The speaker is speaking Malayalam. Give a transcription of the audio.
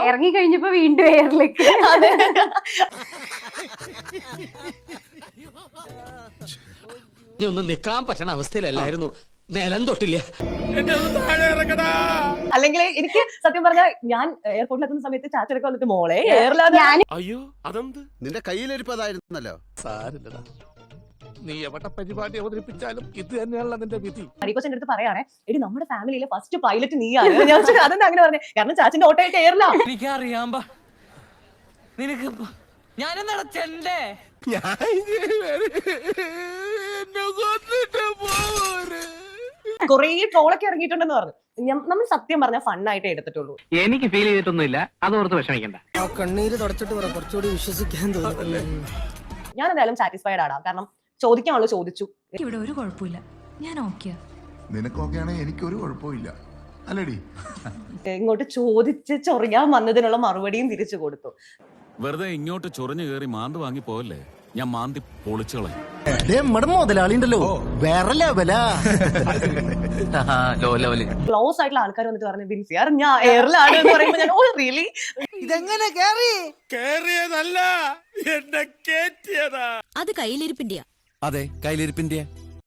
ഇറങ്ങി കഴിഞ്ഞപ്പോ വീണ്ടും എയറിലേക്ക്. ഒന്നും നിക്കാൻ പറ്റണ അവസ്ഥയിലല്ലായിരുന്നു. നിലം തൊട്ടില്ല. അല്ലെങ്കിൽ എനിക്ക് സത്യം പറഞ്ഞാൽ ഞാൻ എയർപോർട്ടിൽ എത്തുന്ന സമയത്ത് ചാച്ചനൊക്കെ വന്നിട്ട് മോളെ എയർലാൻഡ് അയ്യോ അതെന്ത് നിന്റെ കയ്യിലിരിപ്പതായിരുന്നല്ലോ. സാരില്ലടാ, നീ എവിടെ പരിപാടി അവതരിപ്പിച്ചാലും ഇത് തന്നെയാണല്ലോ നിന്റെ വിധി. ഹരിക്കോച്ചന്റെ അടുത്ത് പറയാണേ, എടി നമ്മുടെ ഫാമിലിയിലെ ഫസ്റ്റ് പൈലറ്റ് നീയാണ്. ഞാൻ അതെന്താ അങ്ങനെ പറഞ്ഞേ? കാരണം ചാച്ചന്റെ ഓട്ടോയൊക്കെ എയർലാ. എനിക്കറിയാം, നിനക്ക് ഞാനെന്താ ചെണ്ടേ കൊറേ ട്രോളൊക്കെ ഇറങ്ങിയിട്ടുണ്ടെന്ന് പറഞ്ഞു. നമ്മൾ സത്യം പറഞ്ഞ ഫണ്ണായിട്ട് എടുത്തിട്ടുള്ളൂ. എനിക്ക് ഫീൽ ചെയ്തിട്ടൊന്നുമില്ല, അതോർത്ത് വിഷമിക്കണ്ട. കണ്ണീര് തുടച്ചിട്ട് പറ, കുറച്ചുകൂടി വിശ്വസിക്കാൻ തോന്നുന്നു. ഞാൻ എന്തായാലും സാറ്റിസ്ഫൈഡ് ആണ്, കാരണം ചോദിക്കാനുള്ളത് ചോദിച്ചു. ഇവിടെ ഒരു കുഴപ്പമില്ല, ഞാൻ ഓക്കെയാ. നിനക്കൊക്കെയാണെങ്കിൽ എനിക്കൊരു കുഴപ്പമില്ല അല്ലടി. ഇങ്ങോട്ട് ചോദിച്ച് ചൊറിയാൻ വന്നതിനുള്ള മറുപടിയും തിരിച്ചു കൊടുത്തു. വെറുതെ ഇങ്ങോട്ട് ചൊറിഞ്ഞു കയറി മാന്ത് വാങ്ങി പോവല്ലേ, ഞാൻ മാന്തി പൊളിച്ചോളെ. മുതലാളി ഉണ്ടല്ലോ, വേറെ ലെവലാ. ക്ലോസ് ആയിട്ടുള്ള ആൾക്കാർ വന്നിട്ട് പറഞ്ഞു ബിൻസിയാർ ഞാൻ എയറിലാണ് എന്ന് പറയുമ്പോൾ ഞാൻ ഓ റിയലി ഇതെങ്ങനെ കേറി? കേറിയതല്ല, എന്നെ കേറ്റിയതാ. അത് കയ്യിലിരിപ്പിന്റെയാ. അതെ, കയ്യിലിരിപ്പിന്റെ